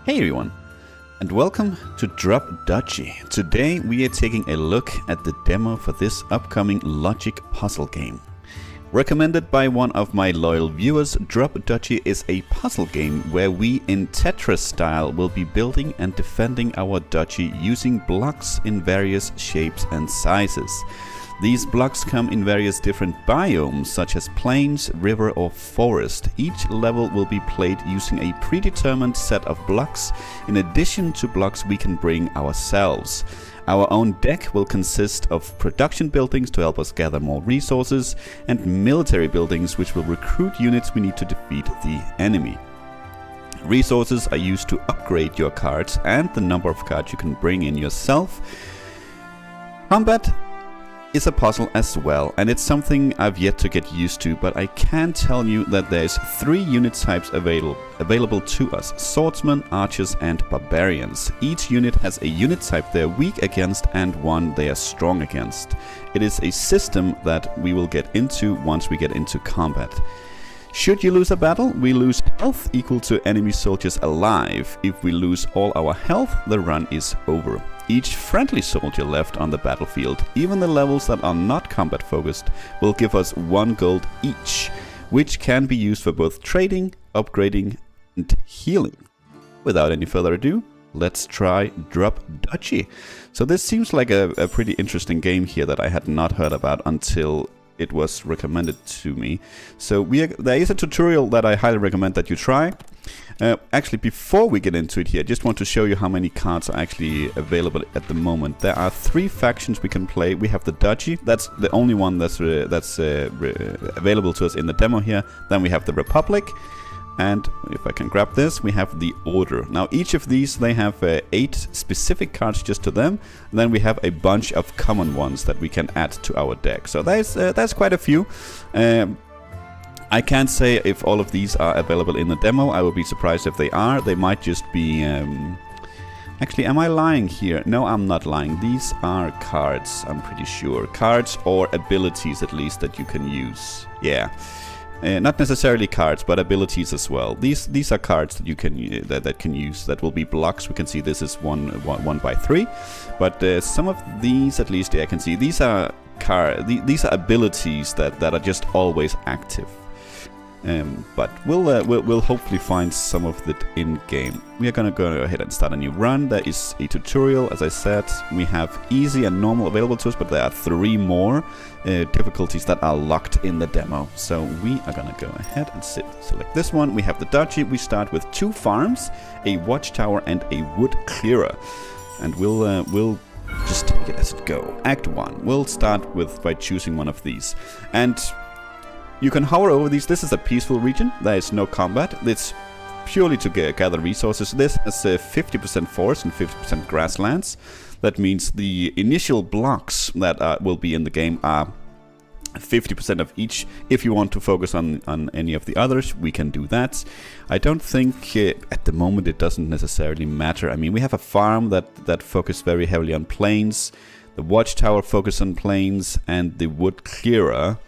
Hey everyone, and welcome to Duchy. Today we are taking a look at the demo for this upcoming logic puzzle game. Recommended by one of my loyal viewers, Duchy is a puzzle game where we in Tetris style will be building and defending our duchy using blocks in various shapes and sizes. These blocks come in various different biomes, such as plains, river or forest. Each level will be played using a predetermined set of blocks, in addition to blocks we can bring ourselves. Our own deck will consist of production buildings to help us gather more resources, and military buildings which will recruit units we need to defeat the enemy. Resources are used to upgrade your cards and the number of cards you can bring in yourself. Combat is a puzzle as well, and it's something I've yet to get used to, but I can tell you that there's 3 unit types available to us: swordsmen, archers and barbarians. Each unit has a unit type they're weak against and one they are strong against. It is a system that we will get into once we get into combat. Should you lose a battle, we lose health equal to enemy soldiers alive. If we lose all our health, the run is over. Each friendly soldier left on the battlefield, even the levels that are not combat focused, will give us 1 gold each, which can be used for both trading, upgrading and healing. Without any further ado, let's try Duchy. So this seems like a pretty interesting game here that I had not heard about until it was recommended to me. So there is a tutorial that I highly recommend that you try. Actually, before we get into it here, I just want to show you how many cards are actually available at the moment. There are 3 factions we can play. We have the Duchy, that's the only one that's available to us in the demo here. Then we have the Republic, and if I can grab this, we have the Order. Now each of these, they have 8 specific cards just to them, and then we have a bunch of common ones that we can add to our deck. So that's quite a few. I can't say if all of these are available in the demo. I would be surprised if they are. They might just be... Actually, am I lying here? No, I'm not lying. These are cards, I'm pretty sure. Cards or abilities, at least, that you can use. Yeah. Not necessarily cards, but abilities as well. These are cards that you can that can use. That will be blocks. We can see this is one by 3, but some of these, at least, I can see these are these are abilities that are just always active. But we'll hopefully find some of it in game. We are gonna go ahead and start a new run. There is a tutorial, as I said. We have easy and normal available to us, but there are 3 more difficulties that are locked in the demo. So we are gonna go ahead and select this one. We have the Duchy. We start with 2 farms, a watchtower and a wood clearer, and we'll just take it as it go. Act 1. We'll start by choosing one of these, and you can hover over these. This is a peaceful region. There is no combat. It's purely to gather resources. This is 50% forest and 50% grasslands. That means the initial blocks that will be in the game are 50% of each. If you want to focus on any of the others, we can do that. I don't think at the moment it doesn't necessarily matter. I mean, we have a farm that focuses very heavily on plains. The watchtower focuses on plains, and the wood clearer,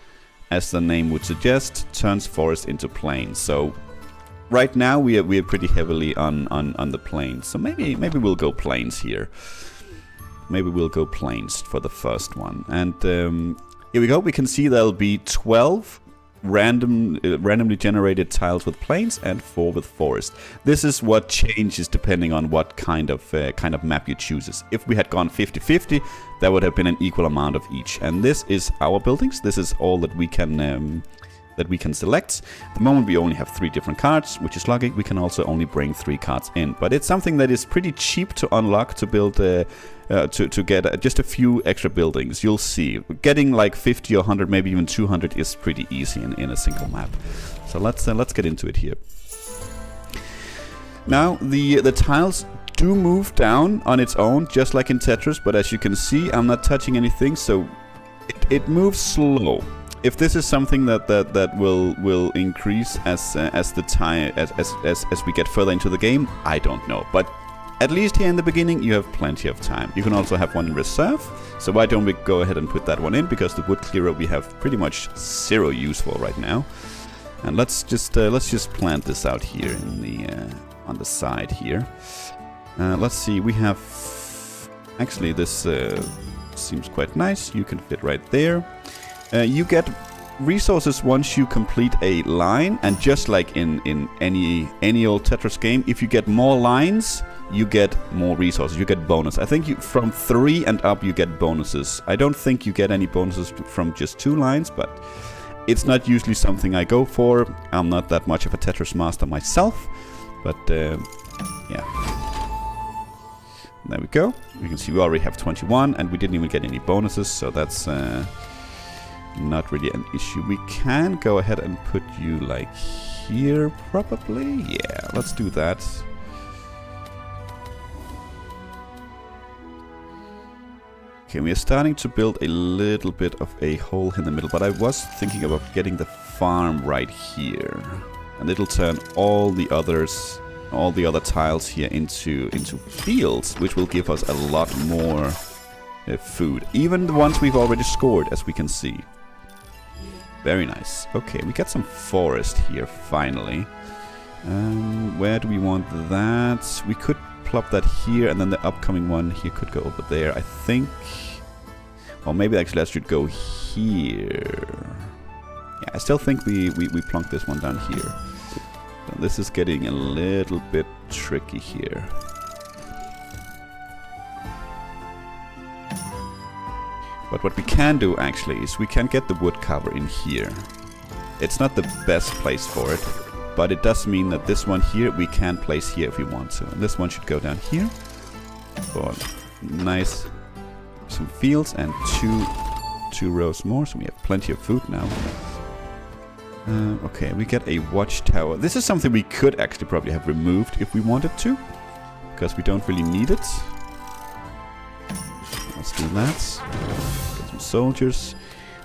as the name would suggest, turns forest into plains. So right now we are pretty heavily on the plains. So maybe we'll go plains here. Maybe we'll go plains for the first one. And here we go. We can see there'll be 12 randomly generated tiles with plains and 4 with forest. This is what changes depending on what kind of map you choose. If we had gone 50-50, that would have been an equal amount of each. And this is our buildings. This is all that we can select. At the moment we only have 3 different cards, which is lucky. We can also only bring 3 cards in, but it's something that is pretty cheap to unlock, to build to get just a few extra buildings. You'll see, getting like 50 or 100, maybe even 200 is pretty easy in a single map. So let's get into it here. Now the tiles do move down on its own, just like in Tetris, but as you can see, I'm not touching anything, so it moves slow. If this is something that will increase as the time as we get further into the game, I don't know. But at least here in the beginning, you have plenty of time. You can also have one in reserve. So why don't we go ahead and put that one in? Because the wood clearer we have pretty much 0 use for right now. And let's just plant this out here in the on the side here. Let's see, we have... Actually, this seems quite nice. You can fit right there. You get resources once you complete a line, and just like in any old Tetris game, if you get more lines, you get more resources, you get bonus. I think from 3 and up you get bonuses. I don't think you get any bonuses from just 2 lines, but it's not usually something I go for. I'm not that much of a Tetris master myself, but yeah. There we go. You can see we already have 21, and we didn't even get any bonuses, so that's not really an issue. We can go ahead and put you like here, probably. Yeah, let's do that. Okay, we are starting to build a little bit of a hole in the middle, but I was thinking about getting the farm right here, and it'll turn all the other tiles here into fields, which will give us a lot more food, even the ones we've already scored, as we can see. Very nice. Okay, we get some forest here finally. Where do we want that? We could plop that here, and then the upcoming one here could go over there, I think. Or maybe actually that should go here. Yeah, I still think we plunk this one down here. So this is getting a little bit tricky here. But what we can do actually is we can get the wood cover in here. It's not the best place for it, but it does mean that this one here we can place here if we want to. And this one should go down here for nice some fields and two rows more, so we have plenty of food now. Okay, we get a watchtower. This is something we could actually probably have removed if we wanted to, because we don't really need it. Let's do that. Get some soldiers.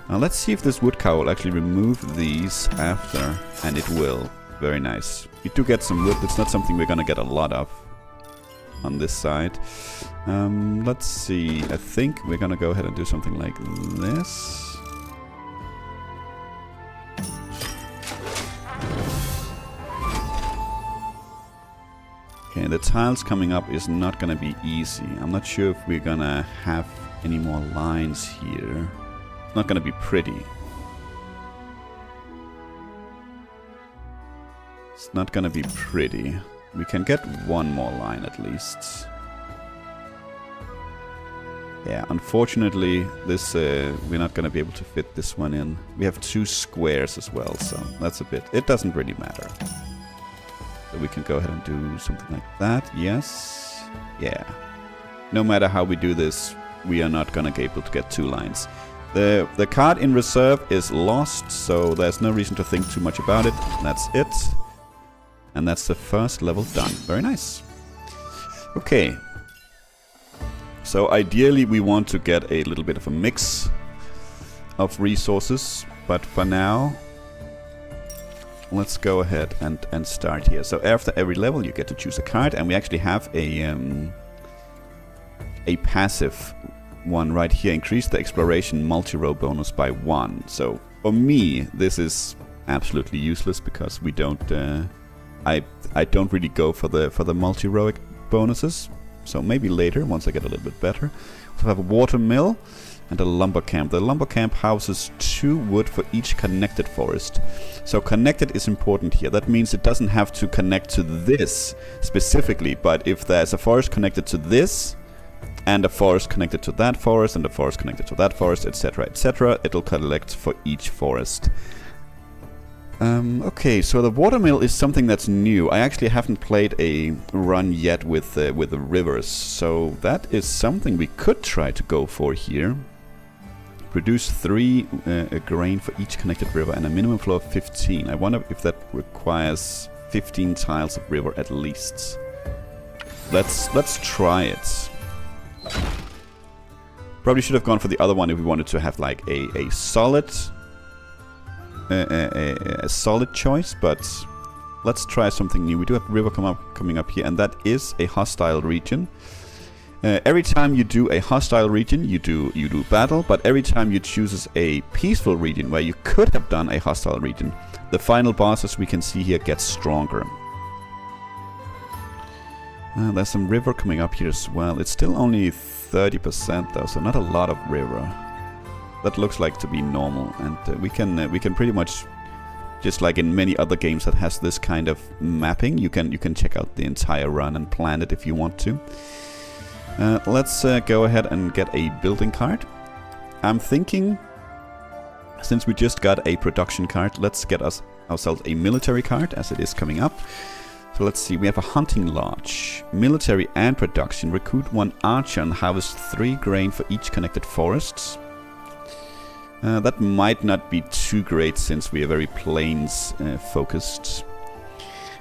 Now let's see if this wood cow will actually remove these after, and it will. Very nice. We do get some wood. It's not something we're gonna get a lot of on this side. Let's see. I think we're gonna go ahead and do something like this. Okay, the tiles coming up is not gonna be easy. I'm not sure if we're gonna have any more lines here. It's not gonna be pretty. It's not gonna be pretty. We can get one more line at least. Yeah, unfortunately, this we're not gonna be able to fit this one in. We have 2 squares as well, so that's a bit. It doesn't really matter. So we can go ahead and do something like that. Yes. Yeah. No matter how we do this, we are not gonna be able to get 2 lines. The card in reserve is lost, so there's no reason to think too much about it. That's it. And that's the first level done. Very nice. Okay. So ideally we want to get a little bit of a mix of resources, but for now, let's go ahead and start here. So after every level you get to choose a card, and we actually have a passive one right here. Increase the exploration multi-row bonus by 1. So for me this is absolutely useless because we don't I don't really go for the multi-row bonuses. So maybe later, once I get a little bit better. So I have a water mill and a lumber camp. The lumber camp houses 2 wood for each connected forest. So connected is important here. That means it doesn't have to connect to this specifically, but if there's a forest connected to this, and a forest connected to that forest, and a forest connected to that forest, etc., etc., it'll collect for each forest. Okay, so the watermill is something that's new. I actually haven't played a run yet with the rivers, so that is something we could try to go for here. Produce 3 grain for each connected river and a minimum flow of 15. I wonder if that requires 15 tiles of river at least. Let's try it. Probably should have gone for the other one if we wanted to have like a solid choice, but let's try something new. We do have a river coming up here, and that is a hostile region. Every time you do a hostile region, you do battle, but every time you choose a peaceful region where you could have done a hostile region, the final boss, as we can see here, gets stronger. There's some river coming up here as well. It's still only 30% though, so not a lot of river. That looks like to be normal, and we can pretty much, just like in many other games that has this kind of mapping, you can check out the entire run and plan it if you want to. Let's go ahead and get a building card. I'm thinking, since we just got a production card, let's get ourselves a military card, as it is coming up. So let's see, we have a hunting lodge, military and production, recruit 1 archer and harvest 3 grain for each connected forests. That might not be too great since we are very plains focused.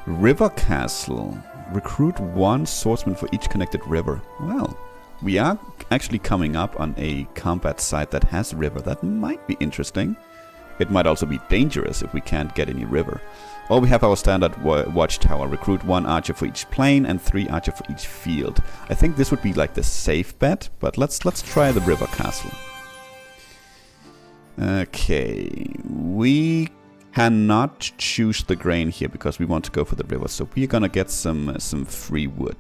River castle, recruit 1 swordsman for each connected river. Well, we are actually coming up on a combat site that has river. That might be interesting. It might also be dangerous if we can't get any river. Or we have our standard watchtower. Recruit 1 archer for each plain and 3 archer for each field. I think this would be like the safe bet, but let's try the river castle. Okay, we cannot choose the grain here because we want to go for the river, so we're gonna get some free wood.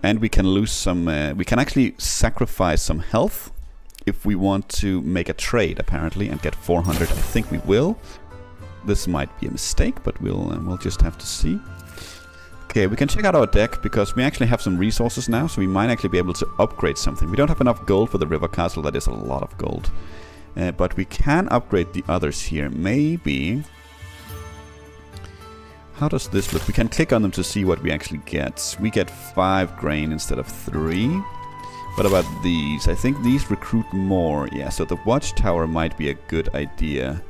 And we can lose some, we can actually sacrifice some health if we want to make a trade, apparently, and get 400. I think we will. This might be a mistake, but we'll just have to see. Okay, we can check out our deck, because we actually have some resources now, so we might actually be able to upgrade something. We don't have enough gold for the river castle. That is a lot of gold. But we can upgrade the others here. Maybe... How does this look? We can click on them to see what we actually get. We get 5 grain instead of 3. What about these? I think these recruit more. Yeah, so the watchtower might be a good idea.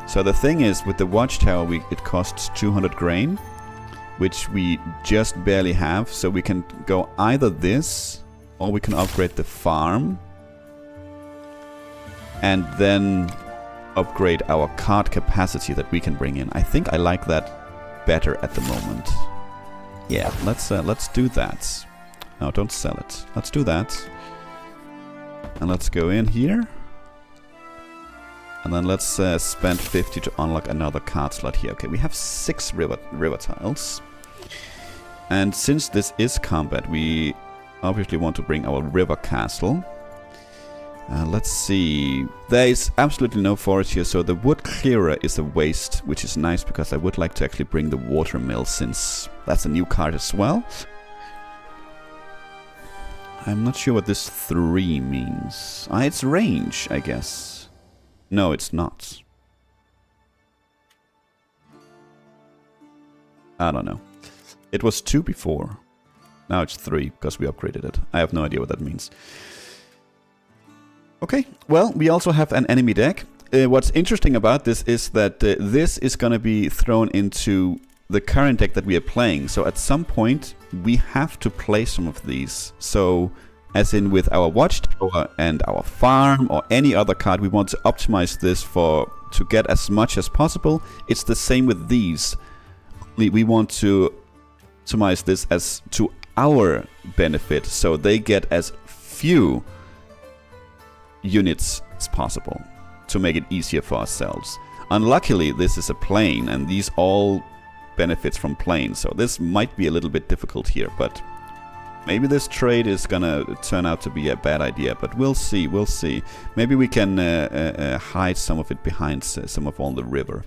So the thing is, with the watchtower, it costs 200 grain, which we just barely have. So we can go either this, or we can upgrade the farm, and then upgrade our card capacity that we can bring in. I think I like that better at the moment. Yeah, let's do that. No, don't sell it. Let's do that. And let's go in here. And then let's spend 50 to unlock another card slot here. Okay, we have 6 river tiles. And since this is combat, we obviously want to bring our river castle. Let's see. There is absolutely no forest here, so the wood clearer is a waste, which is nice because I would like to actually bring the water mill, since that's a new card as well. I'm not sure what this 3 means. It's range, I guess. No, it's not. I don't know. It was 2 before. Now it's 3 because we upgraded it. I have no idea what that means. Okay, well, we also have an enemy deck. What's interesting about this is that this is going to be thrown into the current deck that we are playing. So at some point, we have to play some of these. So, as in with our watchtower and our farm or any other card, we want to optimize this to get as much as possible. It's the same with these. We want to optimize this as to our benefit, so they get as few units as possible to make it easier for ourselves. Unluckily, this is a plane, and these all benefits from planes, so this might be a little bit difficult here, but maybe this trade is gonna turn out to be a bad idea, but we'll see, Maybe we can hide some of it behind some of all the river.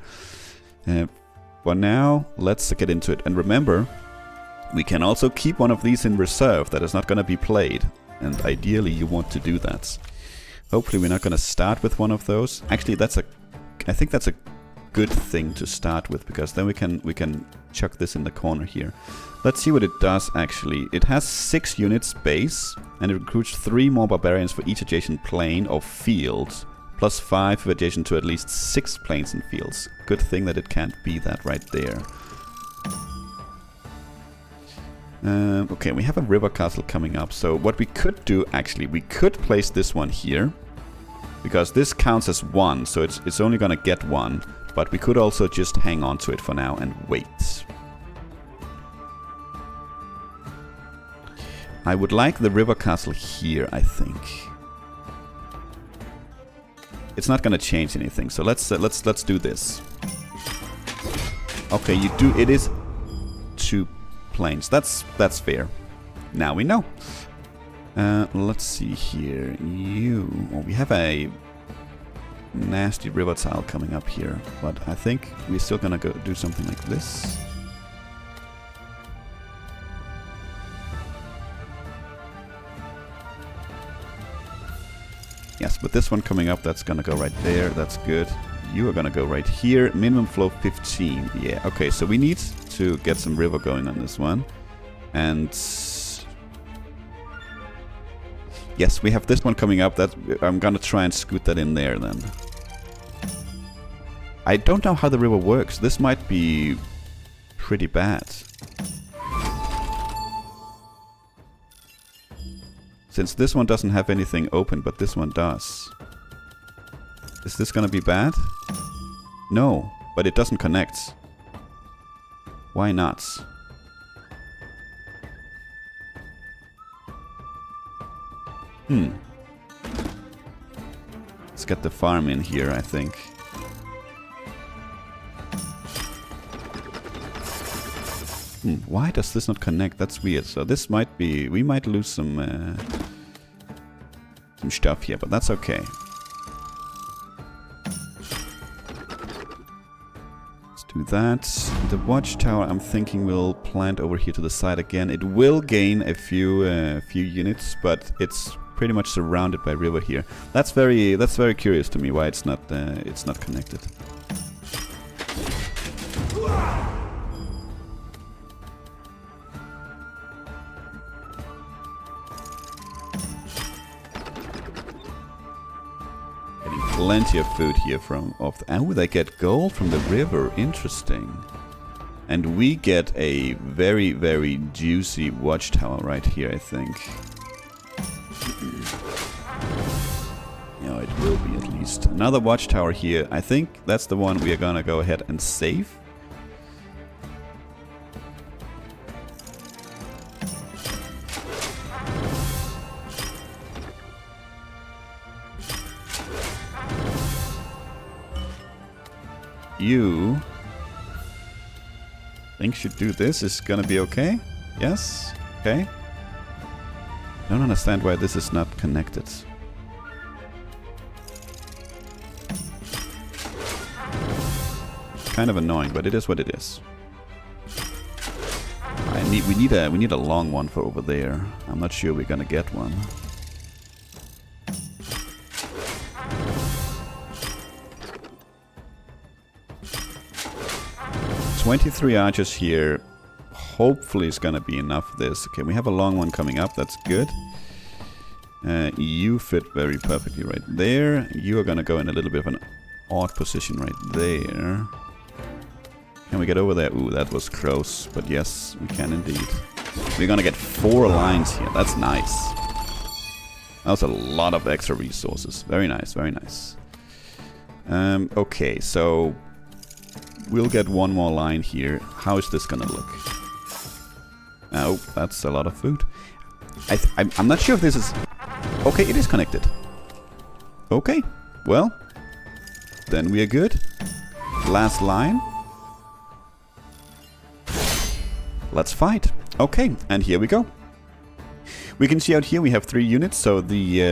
For now, let's get into it, and remember, we can also keep one of these in reserve that is not gonna be played, and ideally you want to do that. Hopefully we're not gonna start with one of those. Actually, I think that's a good thing to start with, because then we can chuck this in the corner here. Let's see what it does actually. It has 6 units base, and it recruits 3 more barbarians for each adjacent plane or field, plus 5 if adjacent to at least 6 planes and fields. Good thing that it can't be that right there. Okay, we have a river castle coming up, so what we could do actually, we could place this one here, because this counts as 1, so it's only gonna get 1. But we could also just hang on to it for now and wait. I would like the river castle here, I think. It's not gonna change anything, so let's do this. Okay, it is plains. That's fair. Now we know. Let's see here. We have a nasty river tile coming up here, but I think we're still gonna go do something like this. Yes, but this one coming up, that's gonna go right there. That's good. You are gonna go right here. Minimum flow 15. Yeah, okay, so we need to get some river going on this one. And yes, we have this one coming up. That I'm gonna try and scoot that in there then. I don't know how the river works. This might be pretty bad. Since this one doesn't have anything open, but this one does. Is this gonna be bad? No, but it doesn't connect. Why not? Let's get the farm in here, I think. Why does this not connect? That's weird. So this might be... we might lose some stuff here, but that's okay. Let's do that. The watchtower, I'm thinking we'll plant over here to the side again. It will gain a few units, but it's pretty much surrounded by river here. That's very curious to me why it's not connected. Plenty of food here from off the... oh, they get gold from the river. Interesting. And we get a very, very juicy watchtower right here, I think. Yeah, it will be at least. Another watchtower here. I think that's the one we are gonna go ahead and save. You think should do this is gonna be okay? Yes? Okay. Don't understand why this is not connected. Kind of annoying, but it is what it is. We need a long one for over there. I'm not sure we're gonna get one. 23 archers here. Hopefully it's gonna be enough of this. Okay, we have a long one coming up. That's good. You fit very perfectly right there. You are gonna go in a little bit of an odd position right there. Can we get over there? Ooh, that was close. But yes, we can indeed. We're gonna get 4 lines here. That's nice. That was a lot of extra resources. Very nice, very nice. Okay, so we'll get one more line here. How is this gonna look? Oh, that's a lot of food. I'm not sure if this is... okay, it is connected. Okay, well, then we are good. Last line. Let's fight. Okay, and here we go. We can see out here we have 3 units, so the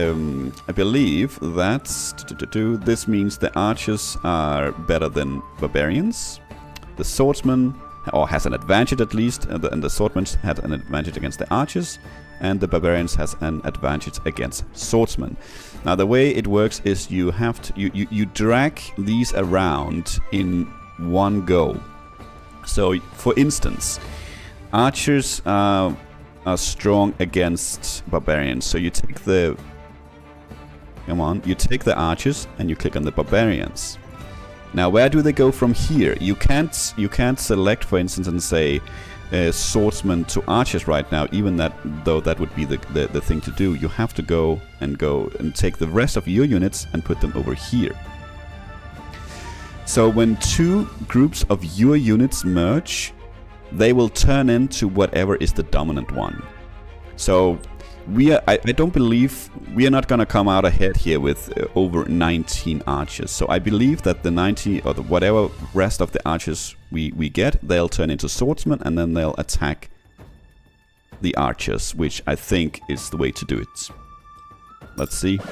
I believe that's this means the archers are better than barbarians. The swordsman has an advantage at least, and the swordsman had an advantage against the archers, and the barbarians has an advantage against swordsmen. Now the way it works is you have to you drag these around in one go. So for instance, archers are strong against barbarians. So you take the... you take the archers and you click on the barbarians. Now where do they go from here? You can't select, for instance, and say swordsman to archers right now, even though that would be the thing to do. You have to go and take the rest of your units and put them over here. So when 2 groups of your units merge, they will turn into whatever is the dominant one. So I don't believe we are not gonna come out ahead here with over 19 archers. So I believe that the 90 or whatever rest of the archers we get, they'll turn into swordsmen and then they'll attack the archers, which I think is the way to do it. Let's see. Now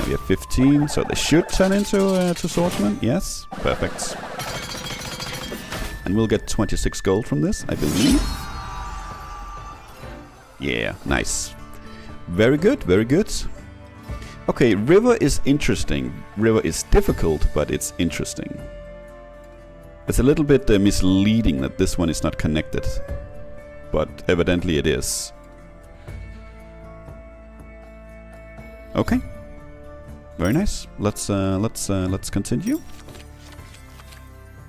we have 15, so they should turn into to swordsmen. Yes, perfect. And we'll get 26 gold from this, I believe. Yeah, nice. Very good, very good. Okay, river is interesting. River is difficult, but it's interesting. It's a little bit misleading that this one is not connected, but evidently it is. Okay, very nice. Let's continue.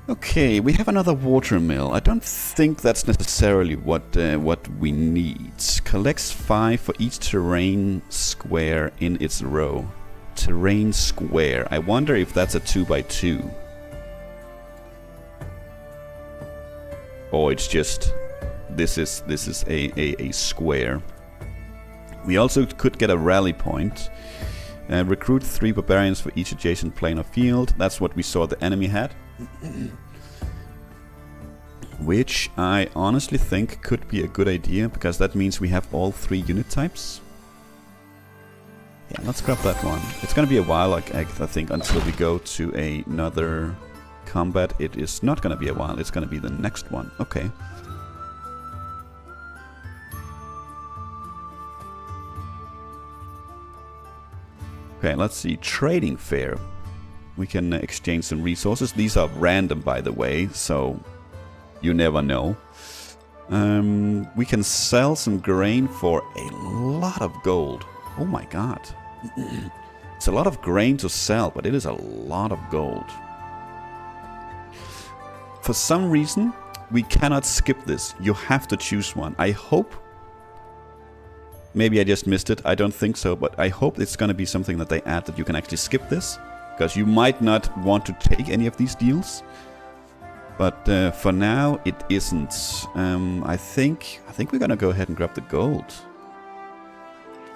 Okay, we have another watermill. I don't think that's necessarily what we need. Collects 5 for each terrain square in its row. Terrain square. I wonder if that's a 2x2. Or it's just this is a square. We also could get a rally point. Recruit 3 barbarians for each adjacent plane or field. That's what we saw the enemy had. Which I honestly think could be a good idea, because that means we have all 3 unit types. Yeah, let's grab that one. It's gonna be a while, like, I think, until we go to another combat. It is not gonna be a while, it's gonna be the next one. Okay. Okay, let's see. Trading fair. We can exchange some resources. These are random, by the way, so you never know. We can sell some grain for a lot of gold. Oh my god. It's a lot of grain to sell, but it is a lot of gold. For some reason, we cannot skip this. You have to choose one. I hope... Maybe I just missed it. I don't think so, but I hope it's going to be something that they add that you can actually skip this. Because you might not want to take any of these deals. But for now, it isn't. I think we're going to go ahead and grab the gold.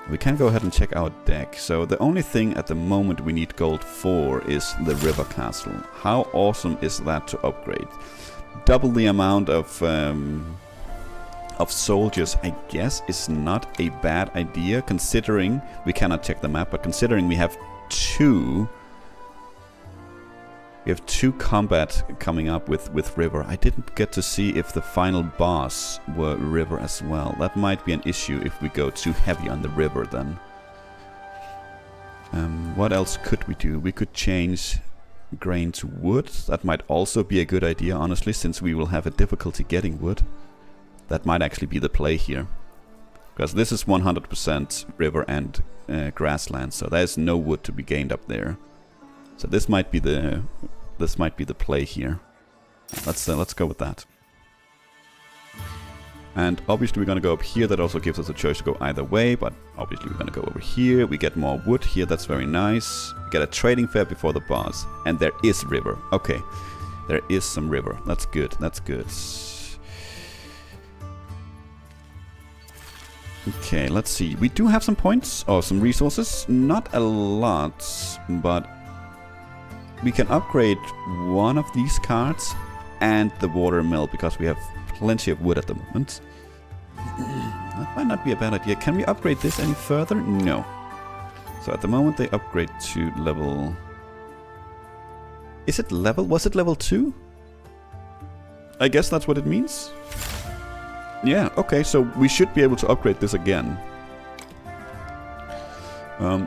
We can go ahead and check our deck. So the only thing at the moment we need gold for is the river castle. How awesome is that to upgrade? Double the amount of soldiers, I guess, is not a bad idea, considering we cannot check the map, but considering we have two combat coming up with river. I didn't get to see if the final boss were river as well. That might be an issue if we go too heavy on the river then. What else could we do? We could change grain to wood. That might also be a good idea, honestly, since we will have a difficulty getting wood. That might actually be the play here. Because this is 100% river and grassland, so there's no wood to be gained up there. So this might be the play here. Let's go with that. And obviously we're gonna go up here. That also gives us a choice to go either way, but obviously we're gonna go over here. We get more wood here. That's very nice. We get a trading fair before the boss, and there is river. Okay, there is some river. That's good. That's good. Okay, let's see. We do have some points or some resources. Not a lot, but we can upgrade one of these cards and the watermill because we have plenty of wood at the moment. That might not be a bad idea. Can we upgrade this any further? No. So at the moment they upgrade to level... Is it level? Was it level 2? I guess that's what it means. Yeah, okay, so we should be able to upgrade this again.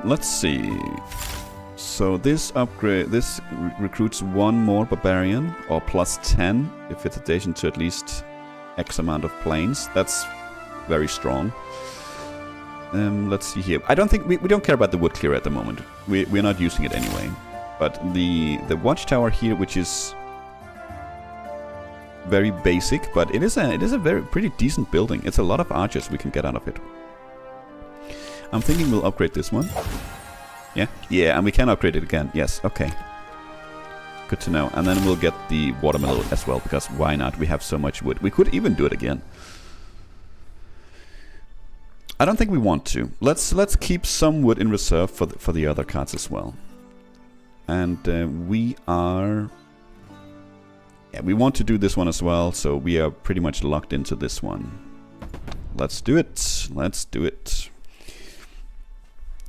Let's see. So this upgrade, this recruits one more barbarian, or plus 10 if it's adjacent to at least X amount of planes. That's very strong. Let's see here. I don't think we don't care about the wood clear at the moment. We're not using it anyway. But the watchtower here, which is very basic, but it is a very pretty decent building. It's a lot of archers we can get out of it. I'm thinking we'll upgrade this one. Yeah, yeah, and we can upgrade it again. Yes, okay. Good to know. And then we'll get the watermill as well, because why not? We have so much wood. We could even do it again. I don't think we want to. Let's keep some wood in reserve for the other cards as well. And we are Yeah, we want to do this one as well, so we are pretty much locked into this one. Let's do it. Let's do it.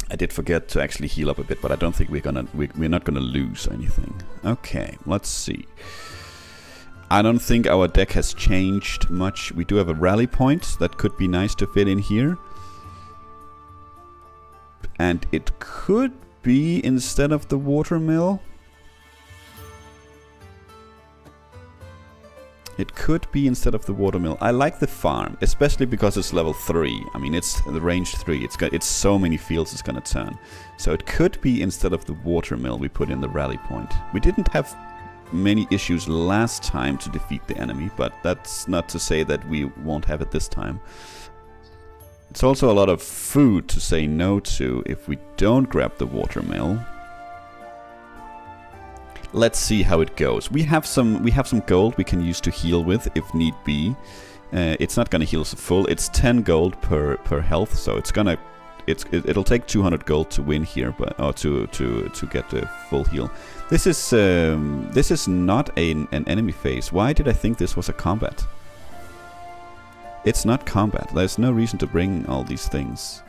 I did forget to actually heal up a bit, but I don't think we're not gonna lose anything. Okay, let's see. I don't think our deck has changed much. We do have a rally point that could be nice to fit in here. And it could be instead of the watermill. It could be instead of the watermill. I like the farm, especially because it's level 3. I mean, it's the range 3. It's so many fields it's gonna turn. So it could be instead of the watermill we put in the rally point. We didn't have many issues last time to defeat the enemy, but that's not to say that we won't have it this time. It's also a lot of food to say no to if we don't grab the watermill. Let's see how it goes. We have some gold we can use to heal with if need be. It's not gonna heal us full. It's 10 gold per health, so it'll take 200 gold to win here, but or to get the full heal. This is not an enemy phase. Why did I think this was a combat? It's not combat. There's no reason to bring all these things.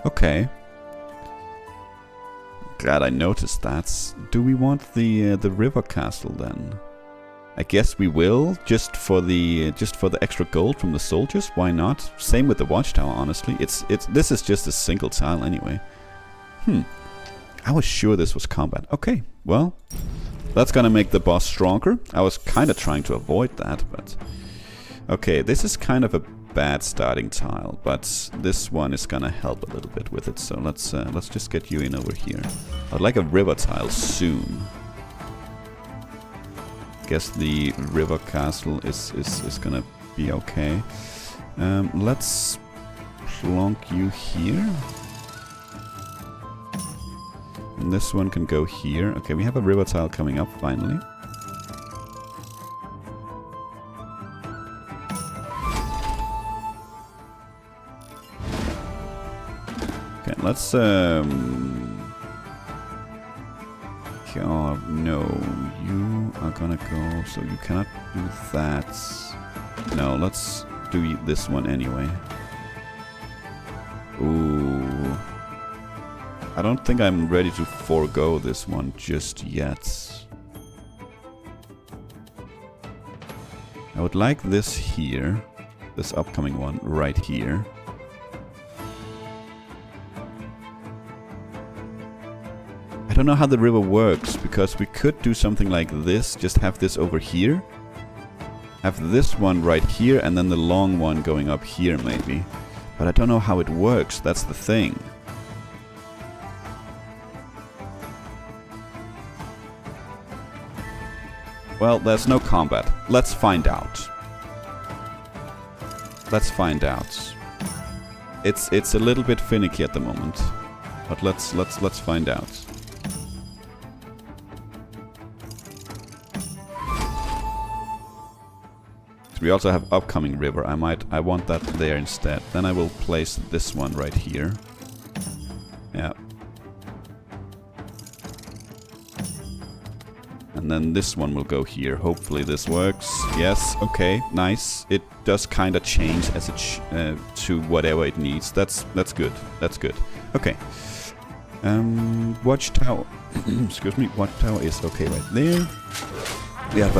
Okay. Glad I noticed that. Do we want the river castle then? I guess we will, just for the extra gold from the soldiers. Why not? Same with the watchtower. Honestly, this is just a single tile anyway. I was sure this was combat. Okay, well, that's gonna make the boss stronger. I was kind of trying to avoid that, but okay, this is kind of a bad starting tile, but this one is gonna help a little bit with it. So let's just get you in over here. I'd like a river tile soon. Guess the river castle is gonna be okay. Let's plonk you here, and this one can go here. Okay, we have a river tile coming up finally. Okay, let's oh no, you are gonna go, so you cannot do that. No, let's do this one anyway. Ooh. I don't think I'm ready to forego this one just yet. I would like this here, this upcoming one right here. I don't know how the river works, because we could do something like this, just have this over here. Have this one right here, and then the long one going up here maybe. But I don't know how it works, that's the thing. Well, there's no combat. Let's find out. Let's find out. It's a little bit finicky at the moment, but let's find out. We also have upcoming river. I want that there instead. Then I will place this one right here. Yeah. And then this one will go here. Hopefully this works. Yes, okay, nice. It does kind of change as it to whatever it needs. That's good. That's good. Okay. Watchtower. Excuse me. Watchtower is okay right there. We have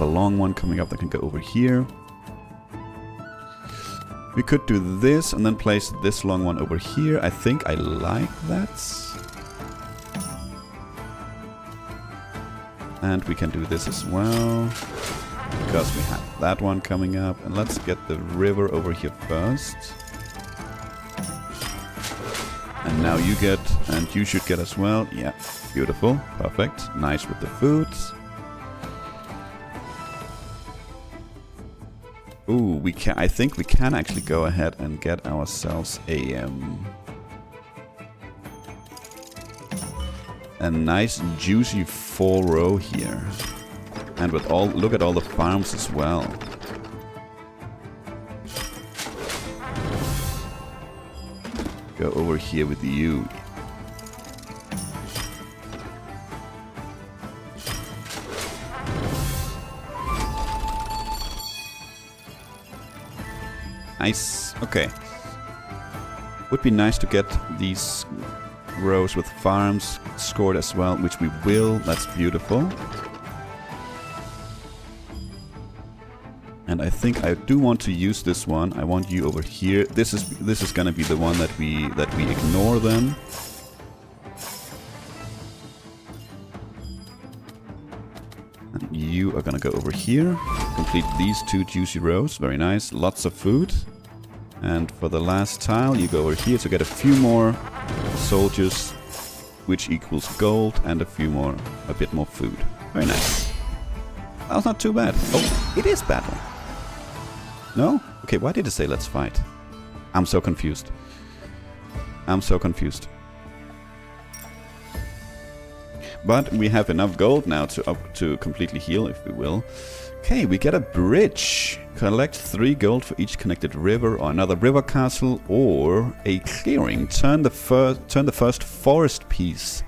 a long one coming up that can go over here. We could do this and then place this long one over here. I think I like that. And we can do this as well, because we have that one coming up. And let's get the river over here first. And now you get, and you should get as well. Yeah, beautiful, perfect, nice with the food. Ooh, we can. I think we can actually go ahead and get ourselves a nice juicy 4-row here, and with all, look at all the farms as well. Go over here with you. Nice. Okay. Would be nice to get these rows with farms scored as well, which we will. That's beautiful. And I think I do want to use this one. I want you over here. This is gonna be the one that we ignore then. And you are gonna go over here. Complete these 2 juicy rows. Very nice. Lots of food. And for the last tile, you go over here to get a few more soldiers, which equals gold, and a bit more food. Very nice. That was not too bad. Oh, it is battle. No? Okay, why did it say let's fight? I'm so confused. I'm so confused. But we have enough gold now to completely heal, if we will. Okay, we get a bridge. Collect 3 gold for each connected river or another river castle or a clearing. Turn the first forest piece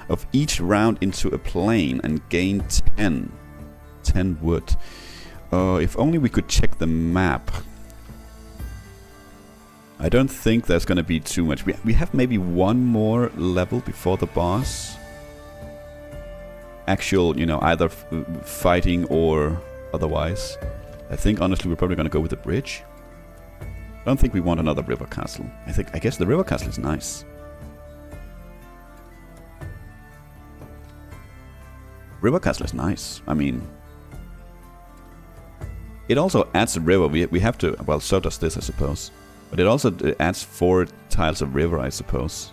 of each round into a plain and gain 10 wood. If only we could check the map. I don't think there's gonna be too much. We have maybe 1 more level before the boss. Actual, you know, either fighting or otherwise. I think honestly we're probably gonna go with the bridge. I don't think we want another river castle. I guess the river castle is nice. River castle is nice. I mean, it also adds a river. We have to, well, so does this, I suppose. But it also adds 4 tiles of river, I suppose.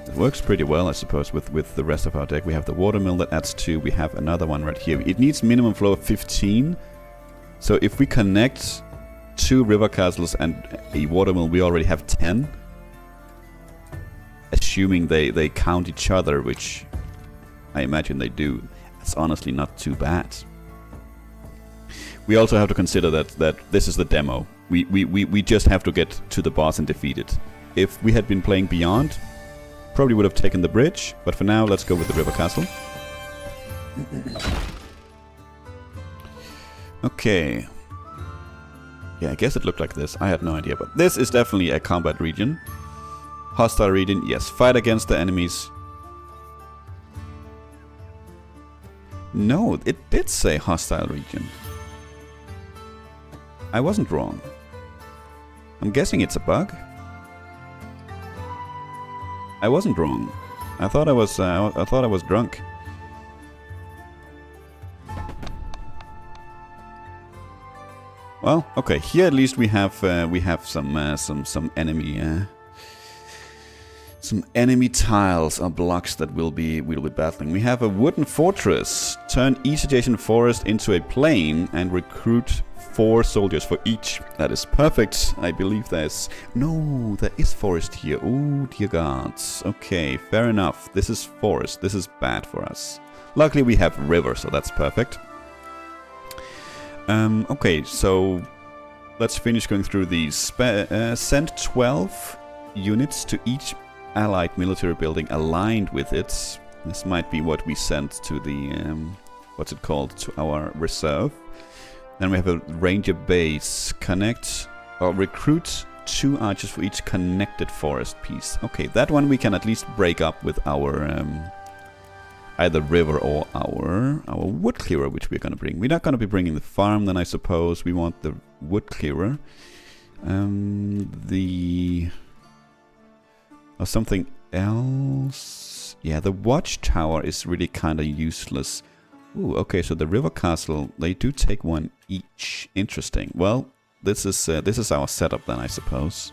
It works pretty well, I suppose, with the rest of our deck. We have the watermill that adds 2. We have another one right here. It needs minimum flow of 15. So if we connect 2 river castles and a watermill, we already have 10. Assuming they count each other, which I imagine they do. It's honestly not too bad. We also have to consider that this is the demo. We just have to get to the boss and defeat it. If we had been playing Beyond, probably would have taken the bridge, but for now let's go with the river castle. Okay. Yeah, I guess it looked like this. I had no idea, but this is definitely a combat region. Hostile region, yes. Fight against the enemies. No, it did say hostile region. I wasn't wrong. I'm guessing it's a bug. I wasn't wrong. I thought I was drunk. Well, okay. Here at least we have some enemy tiles or blocks that we'll be battling. We have a wooden fortress. Turn each adjacent forest into a plain and recruit 4 soldiers for each. That is perfect. I believe there's... No, there is forest here. Oh, dear gods. Okay, fair enough. This is forest. This is bad for us. Luckily we have river, so that's perfect. Okay, so let's finish going through these. Send 12 units to each allied military building aligned with it. This might be what we sent to the what's it called, to our reserve. Then we have a ranger base. Connect or recruit 2 archers for each connected forest piece. Okay, that one we can at least break up with our either river or our wood clearer, which we're gonna bring. We're not gonna be bringing the farm then, I suppose. We want the wood clearer. Or something else. Yeah, the watchtower is really kind of useless. Ooh, okay, so the river castle, they do take 1 each. Interesting. Well, this is our setup then, I suppose.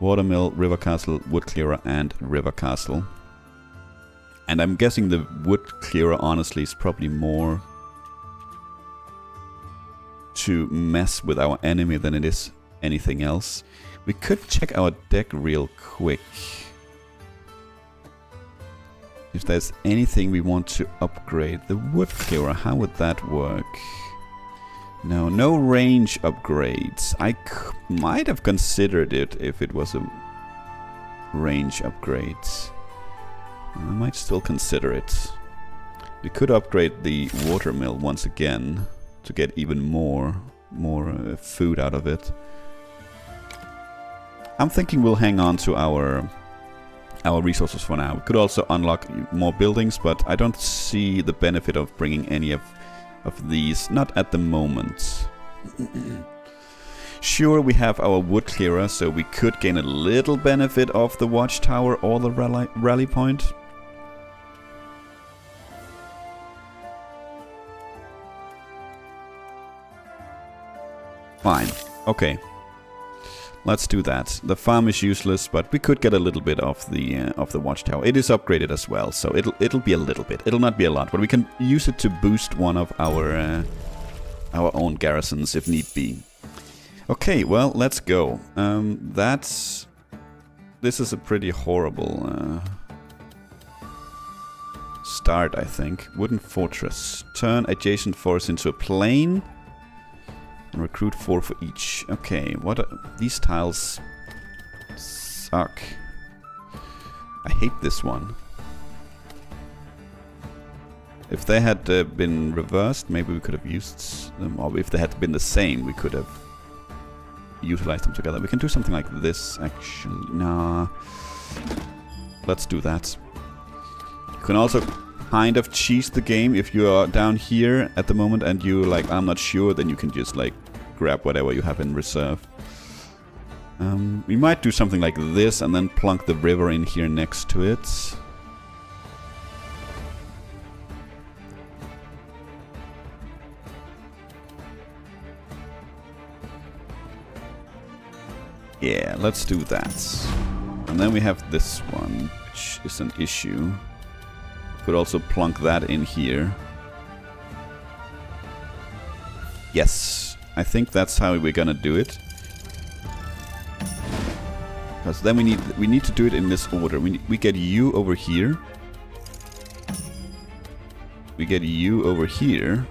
Watermill, river castle, wood clearer, and river castle. And I'm guessing the wood clearer, honestly, is probably more to mess with our enemy than it is anything else. We could check our deck real quick. If there's anything we want to upgrade. The wood clearer, how would that work? No range upgrades. I might have considered it if it was a range upgrade. I might still consider it. We could upgrade the watermill once again. to get even more food out of it. I'm thinking we'll hang on to our resources for now. We could also unlock more buildings, but I don't see the benefit of bringing any of these, not at the moment. Sure, we have our wood clearer, so we could gain a little benefit of the watchtower or the rally point. Fine. Okay. Let's do that. The farm is useless, but we could get a little bit of the watchtower. It is upgraded as well, so it'll be a little bit. It'll not be a lot, but we can use it to boost one of our own garrisons if need be. Okay, well, let's go. This is a pretty horrible start, I think. Wooden fortress. Turn adjacent forest into a plain. And recruit 4 for each. Okay, these tiles suck. I hate this one. If they had been reversed, maybe we could have used them. Or if they had been the same, we could have utilized them together. We can do something like this, actually. Nah. Let's do that. You can also kind of cheese the game. If you are down here at the moment and you like, I'm not sure, then you can just like grab whatever you have in reserve. We might do something like this and then plunk the river in here next to it. Yeah, let's do that. And then we have this one, which is an issue. Could also plunk that in here. Yes, I think that's how we're gonna do it. Because then we need to do it in this order. We get you over here. We get you over here.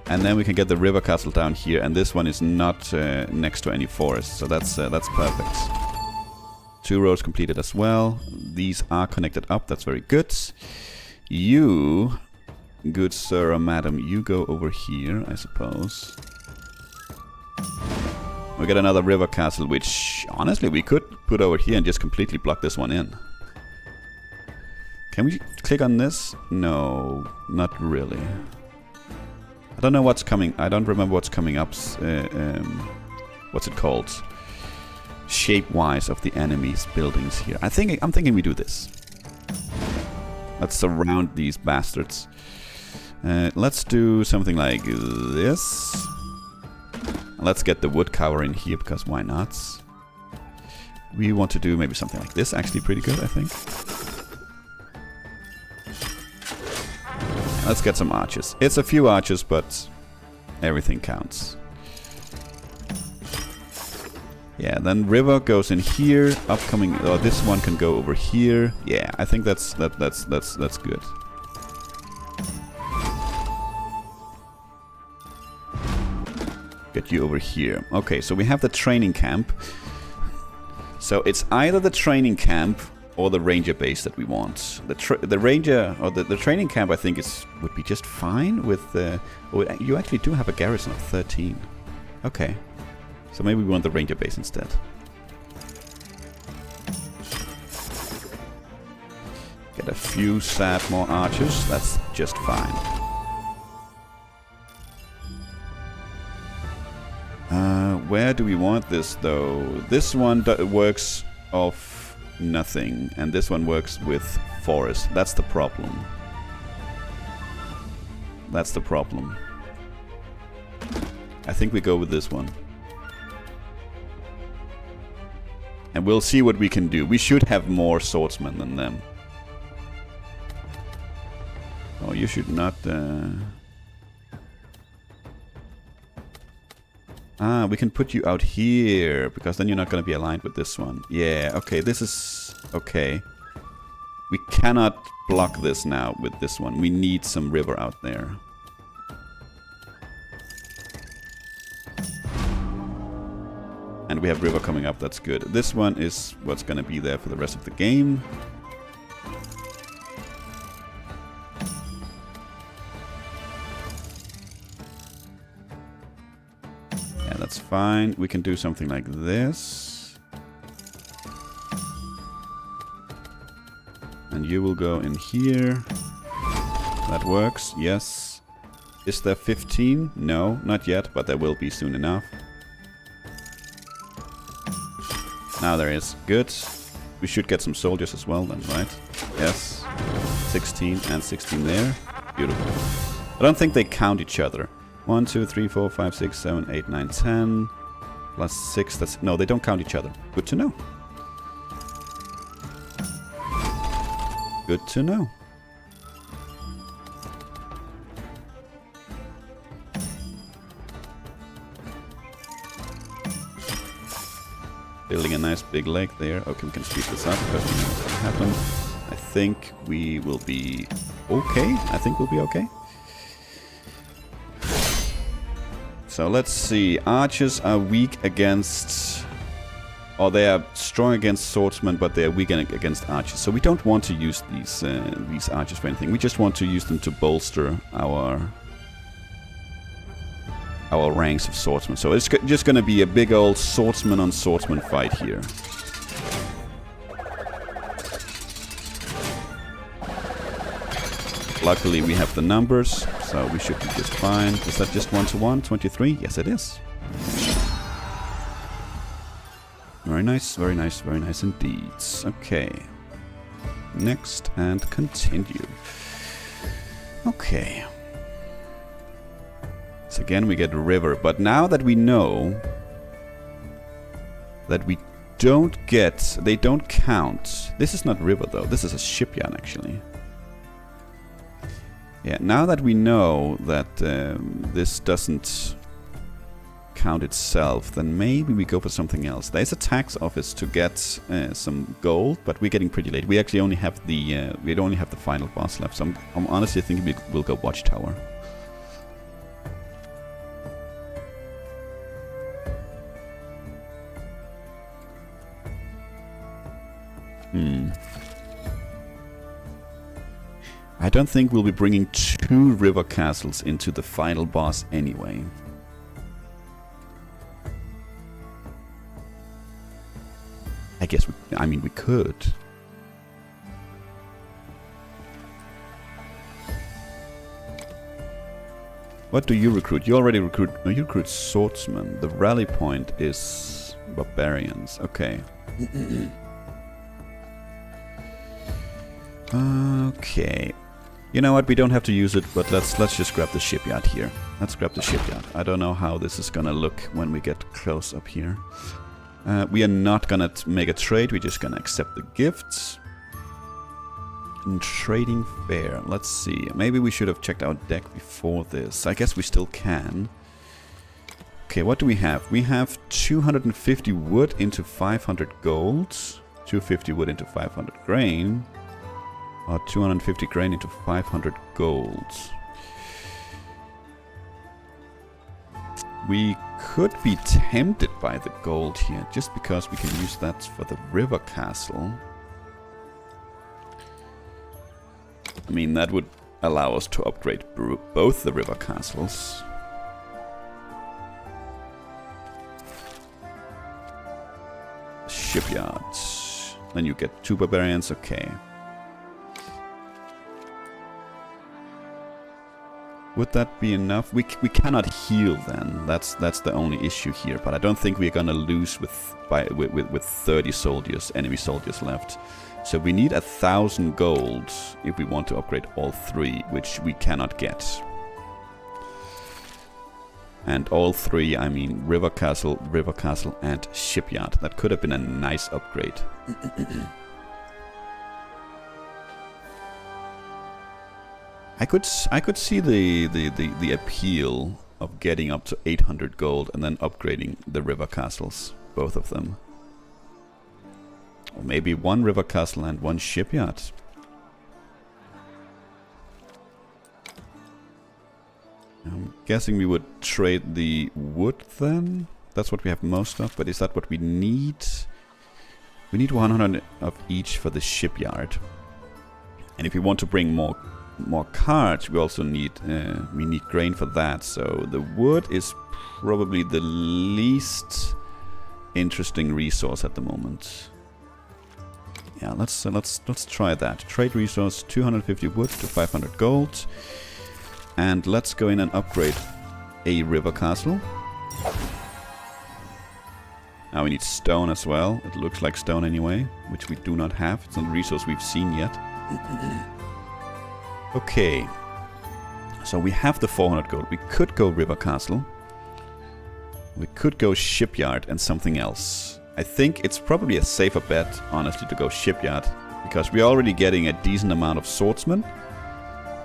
And then we can get the river castle down here. And this one is not next to any forest, so that's perfect. 2 rows completed as well. These are connected up. That's very good. You, good sir or madam, you go over here, I suppose. We get another river castle, which honestly we could put over here and just completely block this one in. Can we click on this? No, not really. I don't know what's coming. I don't remember what's coming up. What's it called? Shape-wise of the enemy's buildings here. I'm thinking we do this. Let's surround these bastards. Let's do something like this. Let's get the wood cover in here, because why not? We want to do maybe something like this. Actually pretty good, I think. Let's get some archers. It's a few archers, but everything counts. Yeah, then river goes in here. Upcoming, or this one can go over here. Yeah, I think that's good. Get you over here. Okay, so we have the training camp. So it's either the training camp or the ranger base that we want. The ranger or the training camp, I think, would be just fine with. Oh, you actually do have a garrison of 13. Okay, so maybe we want the ranger base instead. Get a few sad more archers. That's just fine. Where do we want this though? This one works off nothing, and this one works with forest. That's the problem. That's the problem. I think we go with this one. And we'll see what we can do. We should have more swordsmen than them. Oh, you should not... Ah, we can put you out here, because then you're not going to be aligned with this one. Yeah, okay, this is... okay. We cannot block this now with this one. We need some river out there. And we have river coming up, that's good. This one is what's going to be there for the rest of the game. That's fine. We can do something like this. And you will go in here. That works, yes. Is there 15? No, not yet, but there will be soon enough. Now there is. Good. We should get some soldiers as well then, right? Yes. 16 and 16 there. Beautiful. I don't think they count each other. 1, 2, 3, 4, 5, 6, 7, 8, 9, 10. Plus 6, that's... No, they don't count each other. Good to know. Good to know. Building a nice big lake there. Okay, we can speed this up because we know what's going to happen. I think we will be okay. I think we'll be okay. So let's see. Archers are weak against... Or they are strong against swordsmen, but they are weak against archers. So we don't want to use these archers for anything. We just want to use them to bolster our ranks of swordsmen. So it's just going to be a big old swordsman on swordsman fight here. Luckily we have the numbers, so we should be just fine. Is that just 1-to-1? 23? Yes, it is. Very nice, very nice, very nice indeed. Okay. Next and continue. Okay. So again we get a river, but now that we know that we don't get... They don't count. This is not river though, this is a shipyard actually. Yeah, now that we know that this doesn't count itself, then maybe we go for something else. There's a tax office to get some gold, but we're getting pretty late. We actually only have the final boss left. So I'm honestly thinking we'll go watchtower. I don't think we'll be bringing 2 river castles into the final boss anyway. I guess we could. What do you recruit? You already recruit... No, you recruit swordsmen. The rally point is barbarians. Okay. Okay. You know what? We don't have to use it, but let's just grab the shipyard here. Let's grab the shipyard. I don't know how this is gonna look when we get close up here. We are not gonna make a trade. We're just gonna accept the gifts. And trading fair. Let's see. Maybe we should have checked our deck before this. I guess we still can. Okay, what do we have? We have 250 wood into 500 gold. 250 wood into 500 grain. Or 250 grain into 500 gold. We could be tempted by the gold here, just because we can use that for the river castle. I mean, that would allow us to upgrade both the river castles. Shipyards. Then you get 2 barbarians, okay. Would that be enough? We cannot heal then. That's the only issue here. But I don't think we're gonna lose with 30 soldiers, enemy soldiers left. So we need 1,000 gold if we want to upgrade all 3, which we cannot get. And all 3, I mean river castle, and shipyard. That could have been a nice upgrade. I could see the appeal of getting up to 800 gold and then upgrading the river castles, both of them. Or maybe 1 river castle and 1 shipyard. I'm guessing we would trade the wood then. That's what we have most of, but is that what we need? We need 100 of each for the shipyard. And if we want to bring more more cards, we also need grain for that. So the wood is probably the least interesting resource at the moment. Yeah, let's try that. Trade resource 250 wood to 500 gold, and let's go in and upgrade a river castle. Now we need stone as well. It looks like stone anyway, which we do not have. It's not a resource we've seen yet. Okay, so we have the 400 gold. We could go river castle. We could go shipyard and something else. I think it's probably a safer bet, honestly, to go shipyard, because we're already getting a decent amount of swordsmen.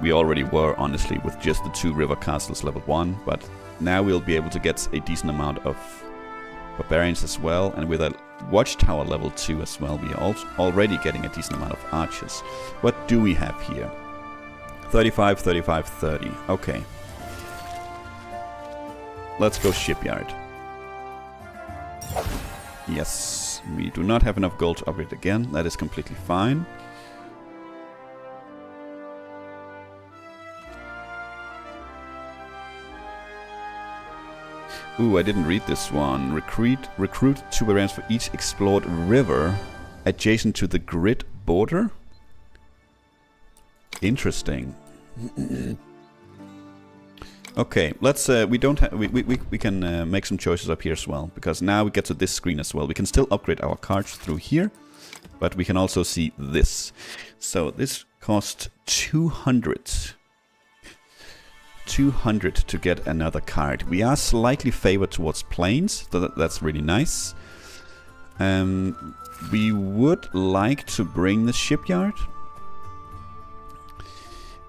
We already were, honestly, with just the 2 river castles level 1, but now we'll be able to get a decent amount of barbarians as well, and with a watchtower level 2 as well, we are already getting a decent amount of archers. What do we have here? 35, 35, 30. Okay. Let's go shipyard. Yes, we do not have enough gold to upgrade again. That is completely fine. Ooh, I didn't read this one. Recruit 2 barbarians for each explored river adjacent to the grid border. Interesting. Okay, let's we can make some choices up here as well, because now we get to this screen as well. We can still upgrade our cards through here, but we can also see this. So this cost 200 to get another card. We are slightly favored towards plains, so that's really nice. We would like to bring the shipyard.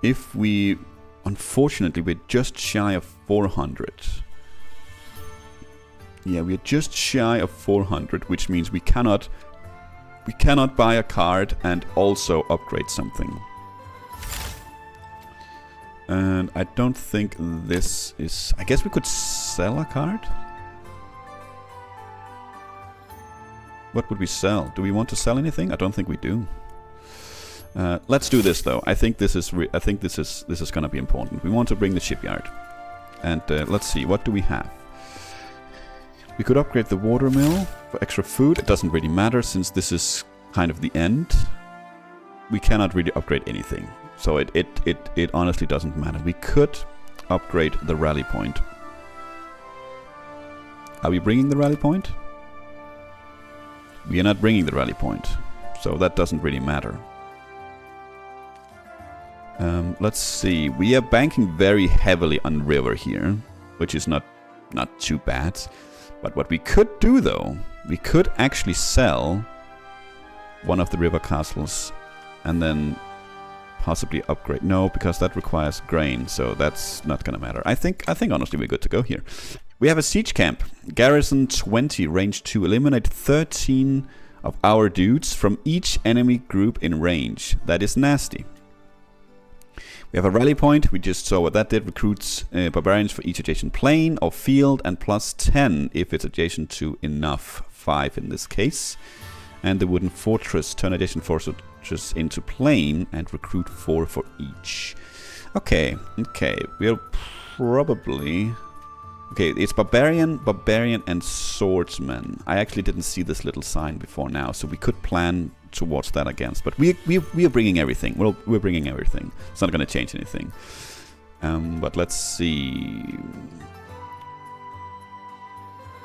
If we... Unfortunately, we're just shy of 400. Yeah, we're just shy of 400, which means we cannot buy a card and also upgrade something. And I don't think this is... I guess we could sell a card? What would we sell? Do we want to sell anything? I don't think we do. Let's do this though. I think this is going to be important. We want to bring the shipyard, and let's see, what do we have? We could upgrade the watermill for extra food. It doesn't really matter since this is kind of the end. We cannot really upgrade anything, so it honestly doesn't matter. We could upgrade the rally point. Are we bringing the rally point? We are not bringing the rally point, so that doesn't really matter. Let's see. We are banking very heavily on river here, which is not too bad. But what we could do though, we could actually sell one of the river castles and then possibly upgrade. No, because that requires grain, so that's not gonna matter. I think honestly we're good to go here. We have a siege camp. Garrison 20, range 2. Eliminate 13 of our dudes from each enemy group in range. That is nasty. We have a rally point. We just saw what that did. Recruits barbarians for each adjacent plain or field, and plus 10 if it's adjacent to enough. 5 in this case. And the wooden fortress. Turn adjacent fortress into plain and recruit 4 for each. Okay. We'll probably... Okay, it's barbarian, and swordsman. I actually didn't see this little sign before now, so we could plan towards that against. But we are bringing everything. We're bringing everything. It's not going to change anything. But let's see.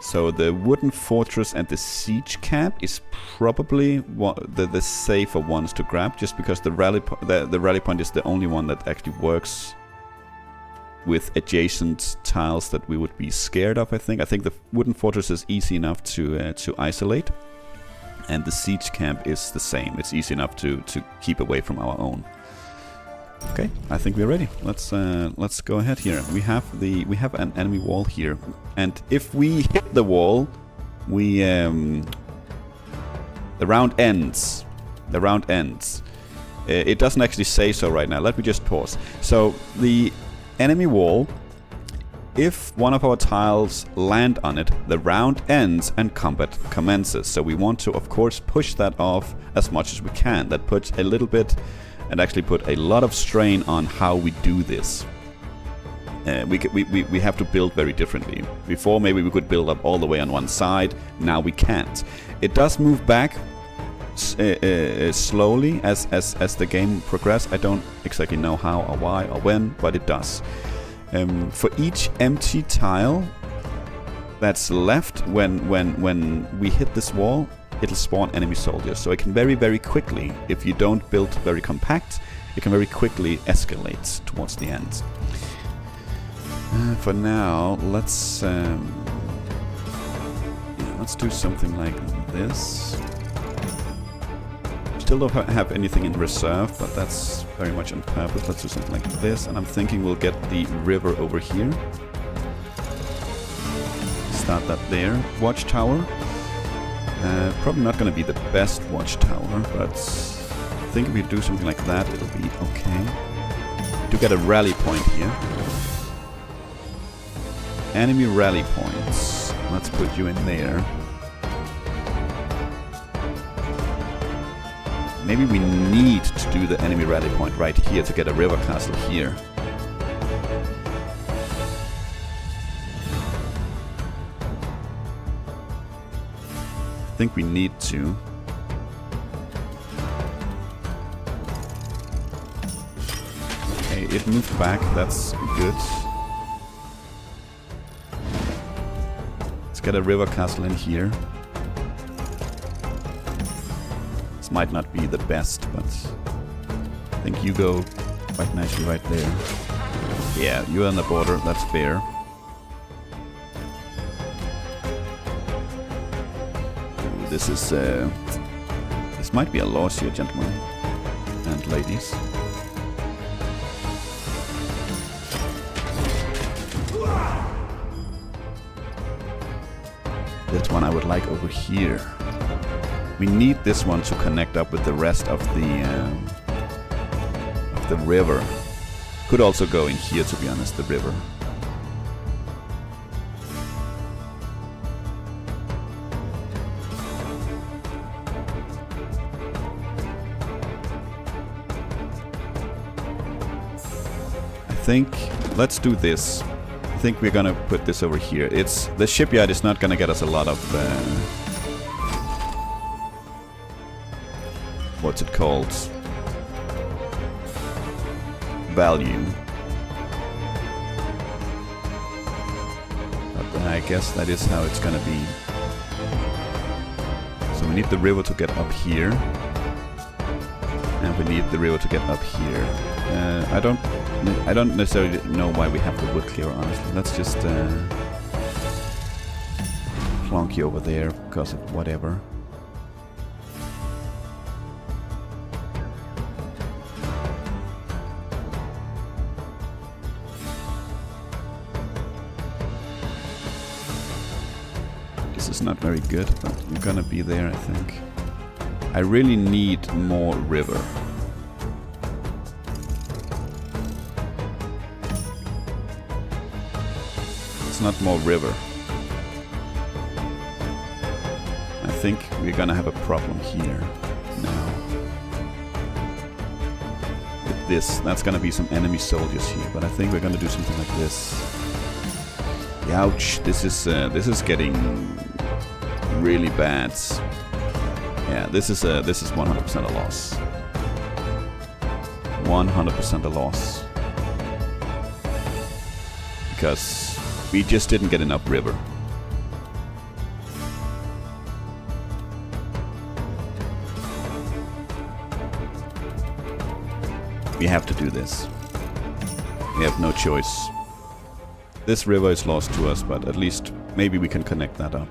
So the wooden fortress and the siege camp is probably the safer ones to grab, just because the rally point is the only one that actually works with adjacent tiles that we would be scared of. I think the wooden fortress is easy enough to isolate, and the siege camp is the same. It's easy enough to keep away from our own. Okay, I think we're ready. Let's go ahead here. We have an enemy wall here, and if we hit the wall, we the round ends. The round ends. It doesn't actually say so right now. Let me just pause. So the enemy wall, if one of our tiles land on it, the round ends and combat commences. So we want to, of course, push that off as much as we can. That puts a little bit and actually put a lot of strain on how we do this. We have to build very differently. Before maybe we could build up all the way on one side, now we can't. It does move back slowly as the game progresses. I don't exactly know how or why or when, but it does. For each empty tile that's left when we hit this wall, it'll spawn enemy soldiers. So it can very quickly, if you don't build very compact, it can very quickly escalate towards the end. For now, let's do something like this. Still don't have anything in reserve, but that's very much on purpose. Let's do something like this, and I'm thinking we'll get the river over here. Start that there. Watchtower. Probably not going to be the best watchtower, but I think if we do something like that, it'll be okay. Do get a rally point here. Enemy rally points. Let's put you in there. Maybe we need to do the enemy rally point right here to get a river castle here. I think we need to. Okay, it moved back. That's good. Let's get a river castle in here. This might not be the best, but I think you go quite nicely right there. Yeah, you're on the border. That's fair. This is this might be a loss here, gentlemen and ladies. This one I would like over here. We need this one to connect up with the rest of the river. Could also go in here, to be honest, the river. I think let's do this. I think we're gonna put this over here. It's the shipyard is not gonna get us a lot of what's it called? Value. But I guess that is how it's gonna be. So we need the river to get up here, and we need the river to get up here. I don't necessarily know why we have the wood clear, honestly. Let's just plonk you over there because of whatever. This is not very good, but you're gonna be there, I think. I really need more river. Not more river. I think we're gonna have a problem here now. With this, that's gonna be some enemy soldiers here, but I think we're gonna do something like this. Ouch! This is getting really bad. Yeah, this is 100% a loss. 100% a loss. Because we just didn't get enough river. We have to do this. We have no choice. This river is lost to us, but at least maybe we can connect that up.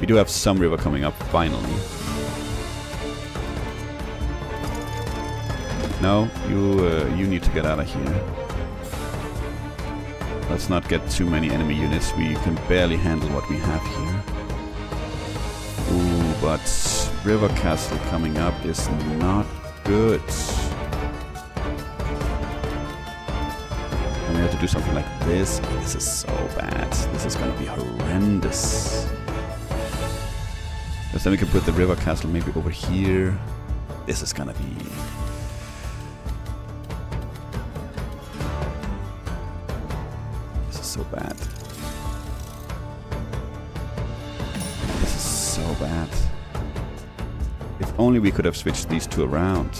We do have some river coming up, finally. No, you need to get out of here. Let's not get too many enemy units. We can barely handle what we have here. Ooh, but River Castle coming up is not good. And we have to do something like this. This is so bad. This is gonna be horrendous. Because then we can put the River Castle maybe over here. This is gonna be... so bad. This is so bad. If only we could have switched these two around.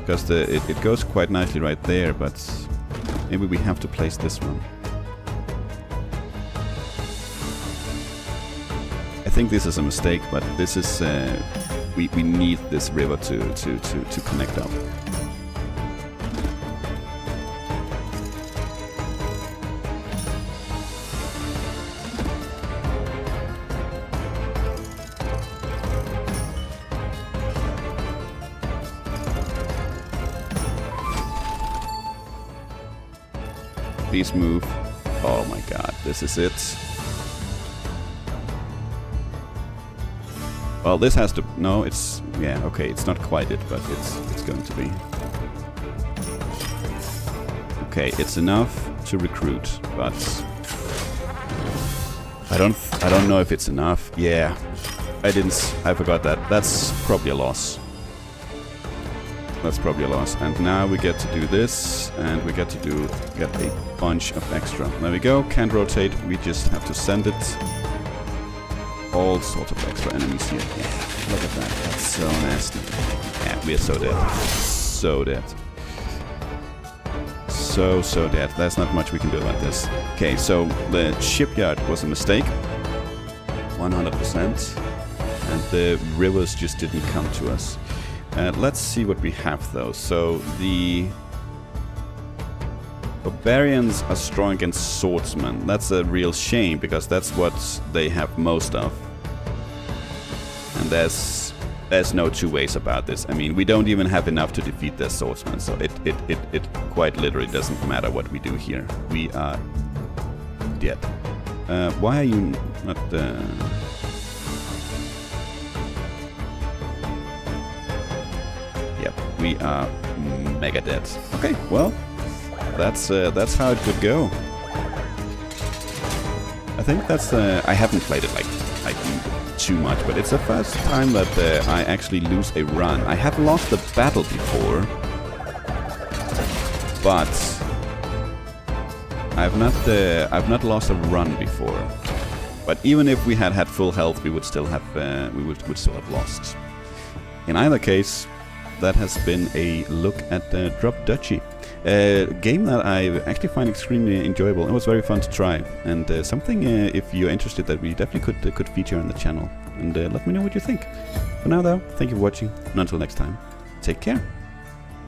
Because it goes quite nicely right there, but maybe we have to place this one. I think this is a mistake, but this is we need this river to connect up. Please move. Oh my god, this is it. Well, this has to... No, it's... Yeah, okay, it's not quite it, but it's going to be. Okay, it's enough to recruit, but... I don't know if it's enough. Yeah, I forgot that. That's probably a loss. That's probably a loss. And now we get to do this, and we get a bunch of extra. There we go, can't rotate, we just have to send it. All sorts of extra enemies here. Yeah, look at that, that's so nasty. Yeah, we are so dead. So dead. So dead. There's not much we can do about this. Okay, so the shipyard was a mistake. 100%. And the rivers just didn't come to us. Let's see what we have though. So the barbarians are strong against swordsmen. That's a real shame because that's what they have most of. And there's no two ways about this. I mean, we don't even have enough to defeat their swordsmen, so it quite literally doesn't matter what we do here. We are dead. Why are you not... Yep, we are mega dead. Okay, well, that's how it could go. I think that's... I haven't played it like too much, but it's the first time that I actually lose a run. I have lost a battle before, but I've not lost a run before. But even if we had full health, we would still have lost. In either case, that has been a look at Duchy. A game that I actually find extremely enjoyable. It was very fun to try, and something if you're interested that we definitely could feature on the channel. And let me know what you think. For now though, thank you for watching, and until next time, take care.